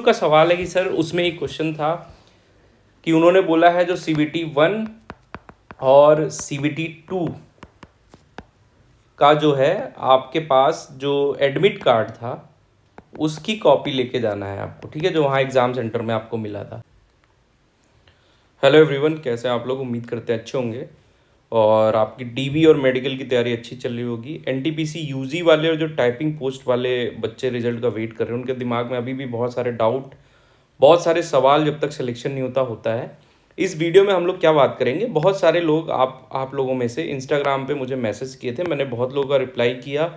का सवाल है कि सर उसमें एक क्वेश्चन था कि उन्होंने बोला है जो CBT 1 और CBT 2 का जो है आपके पास जो एडमिट कार्ड था उसकी कॉपी लेके जाना है आपको, ठीक है, जो वहाँ एग्ज़ाम सेंटर में आपको मिला था। हेलो एवरीवन, कैसे हैं आप लोग? उम्मीद करते हैं अच्छे होंगे और आपकी DB और मेडिकल की तैयारी अच्छी चल रही होगी। NTPC UG वाले और जो टाइपिंग पोस्ट वाले बच्चे रिजल्ट का वेट कर रहे हैं, उनके दिमाग में अभी भी बहुत सारे डाउट, बहुत सारे सवाल जब तक सिलेक्शन नहीं होता है। इस वीडियो में हम लोग क्या बात करेंगे, बहुत सारे लोग आप लोगों में से इंस्टाग्राम पे मुझे मैसेज किए थे, मैंने बहुत लोगों का रिप्लाई किया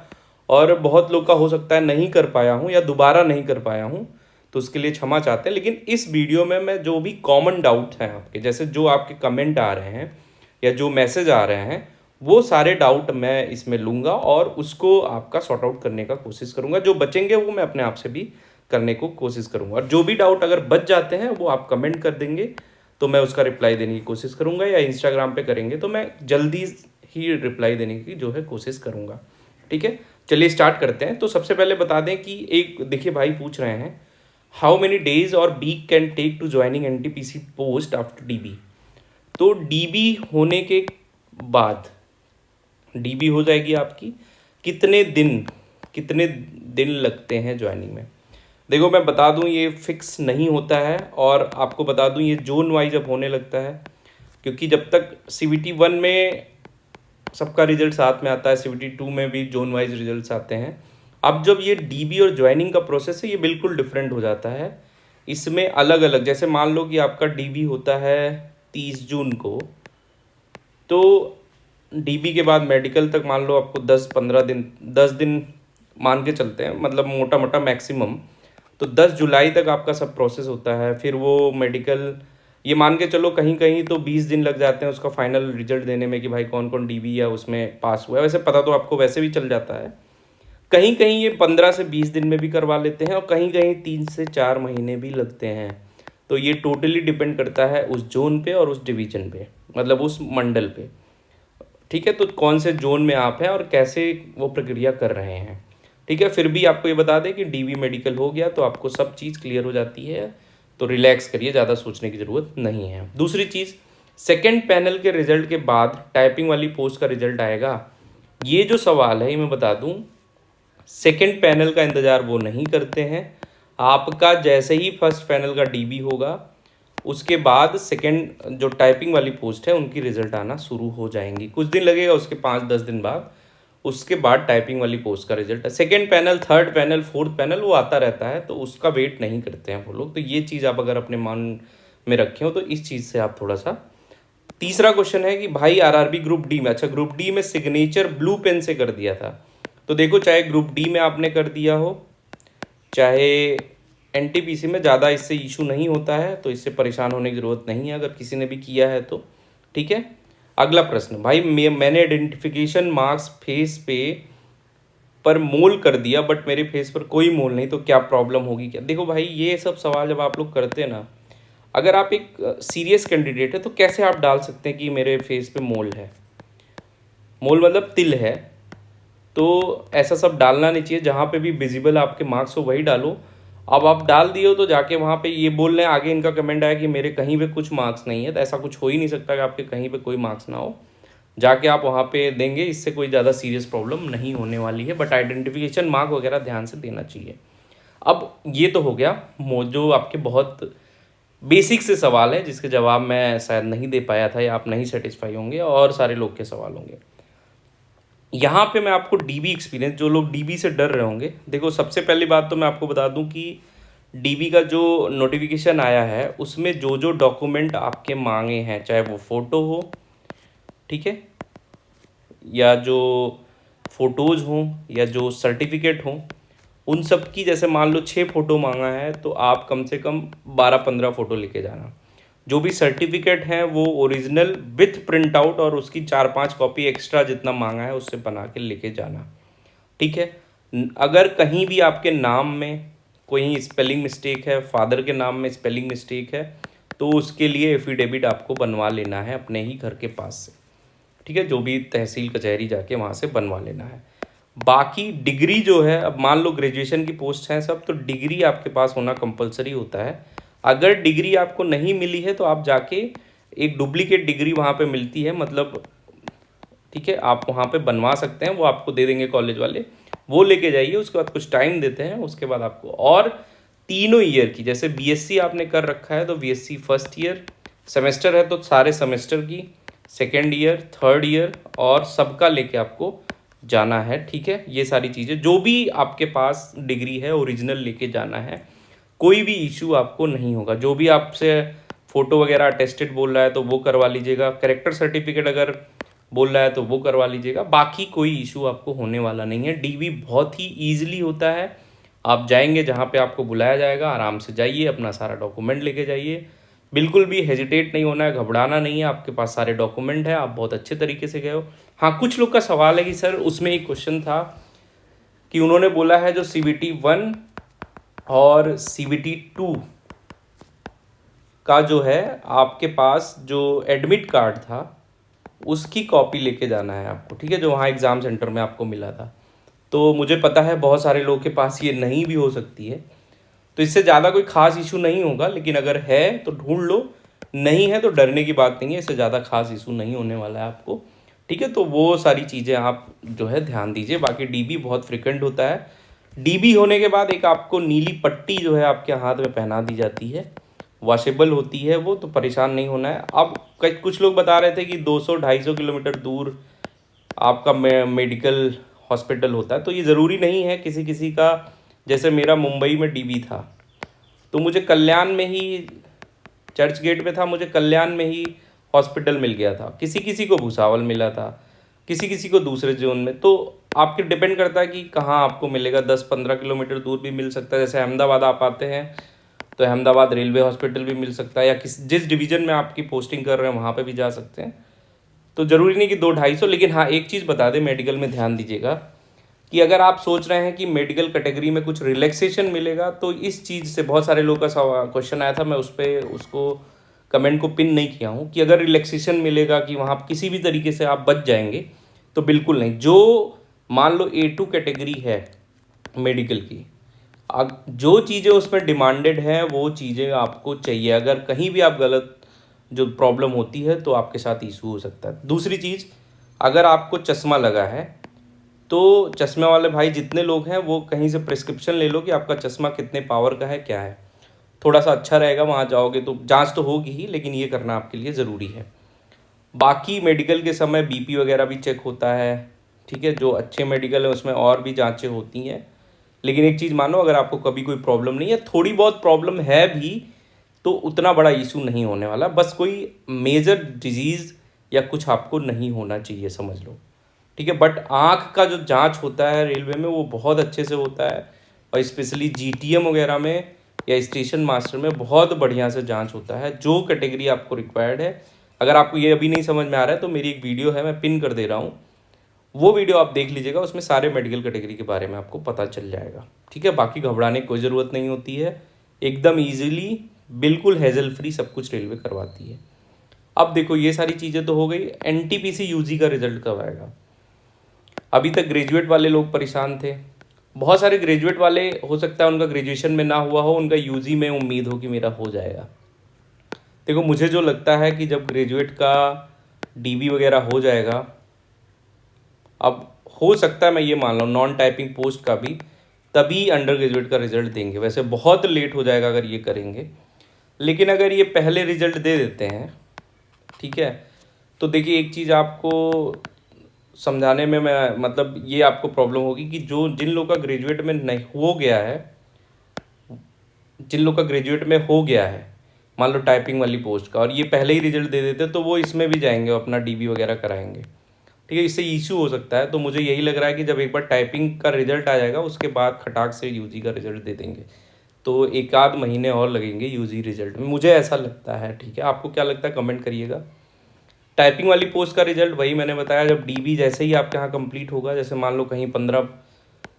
और बहुत लोग का हो सकता है नहीं कर पाया हूँ या दोबारा नहीं कर पाया हूँ, तो उसके लिए क्षमा चाहते हैं। लेकिन इस वीडियो में मैं जो भी कॉमन डाउट हैं आपके, जैसे जो आपके कमेंट आ रहे हैं या जो मैसेज आ रहे हैं, वो सारे डाउट मैं इसमें लूँगा और उसको आपका सॉर्ट आउट करने का कोशिश करूँगा। जो बचेंगे वो मैं अपने आप से भी करने को कोशिश करूँगा, और जो भी डाउट अगर बच जाते हैं वो आप कमेंट कर देंगे तो मैं उसका रिप्लाई देने की कोशिश करूँगा, या इंस्टाग्राम पे करेंगे तो मैं जल्दी ही रिप्लाई देने की जो है कोशिश करूँगा। ठीक है, चलिए स्टार्ट करते हैं। तो सबसे पहले बता दें कि एक देखिए भाई पूछ रहे हैं, हाउ मेनी डेज और week can take to joining NTPC post after DB। तो DB होने के बाद DB हो जाएगी आपकी, कितने दिन लगते हैं ज्वाइनिंग में। देखो मैं बता दूं ये फिक्स नहीं होता है, और आपको बता दूं ये जोन वाइज अब होने लगता है, क्योंकि जब तक CBT 1 में सबका रिजल्ट साथ में आता है, CBT 2 में भी जोन वाइज रिजल्ट्स आते हैं। अब जब ये DB और ज्वाइनिंग का प्रोसेस है ये बिल्कुल डिफरेंट हो जाता है। इसमें अलग अलग, जैसे मान लो कि आपका DB होता है 30 जून को, तो DB के बाद मेडिकल तक मान लो आपको 10-15 दिन, 10 दिन मान के चलते हैं, मतलब मोटा मोटा मैक्सिमम, तो 10 जुलाई तक आपका सब प्रोसेस होता है। फिर वो मेडिकल, ये मान के चलो कहीं कहीं तो 20 दिन लग जाते हैं उसका फाइनल रिजल्ट देने में कि भाई कौन कौन DB या उसमें पास हुआ है। वैसे पता तो आपको वैसे भी चल जाता है। कहीं कहीं ये 15 से 20 दिन में भी करवा लेते हैं, और कहीं कहीं 3 से 4 महीने भी लगते हैं। तो ये टोटली डिपेंड करता है उस जोन पे और उस डिवीजन पे, मतलब उस मंडल पे। ठीक है, तो कौन से जोन में आप हैं और कैसे वो प्रक्रिया कर रहे हैं। ठीक है, फिर भी आपको ये बता दें कि DB मेडिकल हो गया तो आपको सब चीज़ क्लियर हो जाती है, तो रिलैक्स करिए, ज़्यादा सोचने की ज़रूरत नहीं है। दूसरी चीज़, सेकेंड पैनल के रिजल्ट के बाद टाइपिंग वाली पोस्ट का रिजल्ट आएगा। ये जो सवाल है ये मैं बता दूं, सेकेंड पैनल का इंतज़ार वो नहीं करते हैं। आपका जैसे ही फर्स्ट पैनल का DB होगा उसके बाद सेकेंड जो टाइपिंग वाली पोस्ट है उनकी रिजल्ट आना शुरू हो जाएंगी। कुछ दिन लगेगा, उसके 5-10 दिन बाद, उसके बाद टाइपिंग वाली पोस्ट का रिजल्ट है। Second panel, third panel, fourth panel वो आता रहता है, तो उसका वेट नहीं करते हैं वो लोग। तो ये चीज़ आप अगर अपने मन में रखे हो तो इस चीज़ से आप थोड़ा सा। तीसरा क्वेश्चन है कि भाई RRB ग्रुप D में, अच्छा ग्रुप D में सिग्नेचर ब्लू पेन से कर दिया था। तो देखो, चाहे ग्रुप D में आपने कर दिया हो चाहे NTPC में, ज़्यादा इससे इशू नहीं होता है, तो इससे परेशान होने की ज़रूरत नहीं है अगर किसी ने भी किया है तो। ठीक है, अगला प्रश्न, भाई मैंने आइडेंटिफिकेशन मार्क्स फेस पे पर मोल कर दिया बट मेरे फेस पर कोई मोल नहीं, तो क्या प्रॉब्लम होगी क्या। देखो भाई, ये सब सवाल जब आप लोग करते हैं ना, अगर आप एक सीरियस कैंडिडेट है तो कैसे आप डाल सकते हैं कि मेरे फेस पे मोल है। मोल मतलब तिल है, तो ऐसा सब डालना नहीं चाहिए। जहाँ पे भी विजिबल आपके मार्क्स हो वही डालो। अब आप डाल दिए हो तो जाके वहाँ पे ये बोल रहे हैं, आगे इनका कमेंट आया कि मेरे कहीं पे कुछ मार्क्स नहीं है, तो ऐसा कुछ हो ही नहीं सकता कि आपके कहीं पे कोई मार्क्स ना हो। जाके आप वहाँ पे देंगे, इससे कोई ज़्यादा सीरियस प्रॉब्लम नहीं होने वाली है, बट आइडेंटिफिकेशन मार्क वगैरह ध्यान से देना चाहिए। अब ये तो हो गया जो आपके बहुत बेसिक से सवाल है जिसके जवाब मैं शायद नहीं दे पाया था, या आप नहीं सेटिस्फाई होंगे और सारे लोग के सवाल होंगे। यहाँ पे मैं आपको DB एक्सपीरियंस, जो लोग DB से डर रहे होंगे, देखो सबसे पहली बात तो मैं आपको बता दूं कि DB का जो नोटिफिकेशन आया है उसमें जो जो डॉक्यूमेंट आपके मांगे हैं, चाहे वो फ़ोटो हो, ठीक है, या जो फ़ोटोज़ हों या जो सर्टिफिकेट हों, उन सब की, जैसे मान लो 6 फ़ोटो मांगा है तो आप कम से कम 12-15 फ़ोटो लेके जाना। जो भी सर्टिफिकेट हैं वो ओरिजिनल विथ प्रिंट आउट, और उसकी 4-5 कॉपी एक्स्ट्रा जितना मांगा है उससे बना के लेके जाना। ठीक है, अगर कहीं भी आपके नाम में कोई स्पेलिंग मिस्टेक है, फादर के नाम में स्पेलिंग मिस्टेक है, तो उसके लिए एफिडेविट आपको बनवा लेना है अपने ही घर के पास से। ठीक है, जो भी तहसील कचहरी जाके वहाँ से बनवा लेना है। बाकी डिग्री जो है, अब मान लो ग्रेजुएशन की पोस्ट हैं सब, तो डिग्री आपके पास होना कंपलसरी होता है। अगर डिग्री आपको नहीं मिली है तो आप जाके एक डुप्लीकेट डिग्री वहाँ पे मिलती है, मतलब ठीक है, आप वहाँ पे बनवा सकते हैं, वो आपको दे देंगे कॉलेज वाले, वो लेके जाइए। उसके बाद कुछ टाइम देते हैं, उसके बाद आपको और तीनों ईयर की, जैसे बीएससी आपने कर रखा है तो बीएससी फर्स्ट ईयर, सेमेस्टर है तो सारे सेमेस्टर की, सेकेंड ईयर, थर्ड ईयर और सबका लेके आपको जाना है। ठीक है, ये सारी चीज़ें जो भी आपके पास डिग्री है ओरिजिनल लेके जाना है, कोई भी इशू आपको नहीं होगा। जो भी आपसे फ़ोटो वगैरह अटेस्टेड बोल रहा है तो वो करवा लीजिएगा, करेक्टर सर्टिफिकेट अगर बोल रहा है तो वो करवा लीजिएगा, बाकी कोई इशू आपको होने वाला नहीं है। डीवी बहुत ही ईजिली होता है। आप जाएंगे जहाँ पे आपको बुलाया जाएगा, आराम से जाइए, अपना सारा डॉक्यूमेंट लेके जाइए, बिल्कुल भी हेजिटेट नहीं होना है, घबराना नहीं है, आपके पास सारे डॉक्यूमेंट है, आप बहुत अच्छे तरीके से गए हो। हाँ, कुछ लोग का सवाल है कि सर, उसमें एक क्वेश्चन था कि उन्होंने बोला है जो CBT 1 और CBT 2 का जो है आपके पास जो एडमिट कार्ड था उसकी कॉपी लेके जाना है आपको, ठीक है, जो वहाँ एग्ज़ाम सेंटर में आपको मिला था। तो मुझे पता है बहुत सारे लोगों के पास ये नहीं भी हो सकती है, तो इससे ज़्यादा कोई ख़ास इशू नहीं होगा, लेकिन अगर है तो ढूंढ लो, नहीं है तो डरने की बात नहीं है, इससे ज़्यादा खास इशू नहीं होने वाला है आपको। ठीक है, तो वो सारी चीज़ें आप जो है ध्यान दीजिए। बाकी डीबी बहुत फ्रिक्वेंट होता है। डीबी होने के बाद एक आपको नीली पट्टी जो है आपके हाथ में पहना दी जाती है, वॉशेबल होती है वो, तो परेशान नहीं होना है। अब कुछ लोग बता रहे थे कि 200-250 किलोमीटर दूर आपका मेडिकल हॉस्पिटल होता है, तो ये ज़रूरी नहीं है। किसी किसी का, जैसे मेरा मुंबई में डीबी था तो मुझे कल्याण में ही, चर्च गेट पे था, मुझे कल्याण में ही हॉस्पिटल मिल गया था, किसी किसी को भुसावल मिला था, किसी किसी को दूसरे जोन में। तो आपके डिपेंड करता है कि कहाँ आपको मिलेगा। 10-15 किलोमीटर दूर भी मिल सकता है, जैसे अहमदाबाद आप आते हैं तो अहमदाबाद रेलवे हॉस्पिटल भी मिल सकता है, या जिस डिवीज़न में आपकी पोस्टिंग कर रहे हैं वहाँ पे भी जा सकते हैं। तो ज़रूरी नहीं कि 200-250, लेकिन हाँ एक चीज़ बता दें, मेडिकल में ध्यान दीजिएगा कि अगर आप सोच रहे हैं कि मेडिकल कैटेगरी में कुछ रिलैक्सेशन मिलेगा, तो इस चीज़ से बहुत सारे लोगों का क्वेश्चन आया था, मैं उस पर उसको कमेंट को पिन नहीं किया हूँ कि अगर रिलैक्सेशन मिलेगा कि वहाँ किसी भी तरीके से आप बच जाएंगे, तो बिल्कुल नहीं। जो मान लो A2 कैटेगरी है मेडिकल की, जो चीज़ें उसमें डिमांडेड हैं वो चीज़ें आपको चाहिए। अगर कहीं भी आप गलत जो प्रॉब्लम होती है तो आपके साथ इशू हो सकता है। दूसरी चीज़, अगर आपको चश्मा लगा है तो चश्मे वाले भाई जितने लोग हैं वो कहीं से प्रिस्क्रिप्शन ले लो कि आपका चश्मा कितने पावर का है, क्या है, थोड़ा सा अच्छा रहेगा। वहाँ जाओगे तो जांच तो होगी ही, लेकिन ये करना आपके लिए ज़रूरी है। बाकी मेडिकल के समय बीपी वगैरह भी चेक होता है, ठीक है, जो अच्छे मेडिकल है उसमें और भी जांचें होती हैं। लेकिन एक चीज़ मानो, अगर आपको कभी कोई प्रॉब्लम नहीं है, थोड़ी बहुत प्रॉब्लम है भी, तो उतना बड़ा इशू नहीं होने वाला, बस कोई मेजर डिजीज़ या कुछ आपको नहीं होना चाहिए, समझ लो। ठीक है, बट आँख का जो जांच होता है रेलवे में वो बहुत अच्छे से होता है, और स्पेशली GTM वगैरह में या स्टेशन मास्टर में बहुत बढ़िया से जांच होता है, जो कैटेगरी आपको रिक्वायर्ड है। अगर आपको ये अभी नहीं समझ में आ रहा है तो मेरी एक वीडियो है, मैं पिन कर दे रहा हूँ, वो वीडियो आप देख लीजिएगा, उसमें सारे मेडिकल कैटेगरी के बारे में आपको पता चल जाएगा। ठीक है, बाकी घबराने की कोई ज़रूरत नहीं होती है, एकदम ईजिली, बिल्कुल हेजल फ्री सब कुछ रेलवे करवाती है। अब देखो, ये सारी चीज़ें तो हो गई। NTPC UG का रिजल्ट कब आएगा? अभी तक ग्रेजुएट वाले लोग परेशान थे, बहुत सारे ग्रेजुएट वाले, हो सकता है उनका ग्रेजुएशन में ना हुआ हो, उनका UG में उम्मीद हो कि मेरा हो जाएगा। देखो, मुझे जो लगता है कि जब ग्रेजुएट का DB वगैरह हो जाएगा, अब हो सकता है मैं ये मान लूँ नॉन टाइपिंग पोस्ट का भी, तभी अंडर ग्रेजुएट का रिजल्ट देंगे। वैसे बहुत लेट हो जाएगा अगर ये करेंगे, लेकिन अगर ये पहले रिजल्ट दे देते हैं, ठीक है, तो देखिए एक चीज़ आपको समझाने में मैं, मतलब ये आपको प्रॉब्लम होगी कि जो जिन लोग का ग्रेजुएट में नहीं हो गया है, जिन लोग का ग्रेजुएट में हो गया है, मान लो टाइपिंग वाली पोस्ट का, और ये पहले ही रिजल्ट दे देते तो वो इसमें भी जाएंगे, अपना DB वगैरह कराएंगे। ठीक है, इससे इशू हो सकता है। तो मुझे यही लग रहा है कि जब एक बार टाइपिंग का रिजल्ट आ जाएगा उसके बाद खटाक से UG का रिजल्ट दे देंगे, तो एक आध महीने और लगेंगे UG रिजल्ट में, मुझे ऐसा लगता है। ठीक है, आपको क्या लगता है कमेंट करिएगा। टाइपिंग वाली पोस्ट का रिजल्ट वही मैंने बताया, जब DB जैसे ही आपके यहाँ कंप्लीट होगा, जैसे मान लो कहीं 15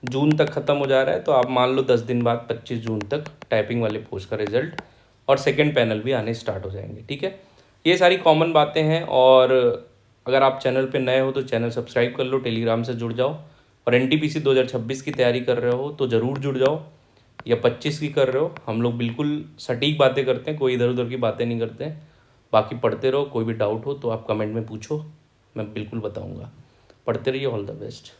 जून तक ख़त्म हो जा रहा है, तो आप मान लो 10 दिन बाद 25 जून तक टाइपिंग वाले पोस्ट का रिजल्ट और सेकंड पैनल भी आने स्टार्ट हो जाएंगे। ठीक है, ये सारी कॉमन बातें हैं। और अगर आप चैनल पे नए हो तो चैनल सब्सक्राइब कर लो, टेलीग्राम से जुड़ जाओ, और NTPC 2026 की तैयारी कर रहे हो तो ज़रूर जुड़ जाओ, या 25 की कर रहे हो, हम लोग बिल्कुल सटीक बातें करते हैं, कोई इधर उधर की बातें नहीं करते हैं। बाकी पढ़ते रहो, कोई भी डाउट हो तो आप कमेंट में पूछो, मैं बिल्कुल बताऊँगा। पढ़ते रहिए, ऑल द बेस्ट।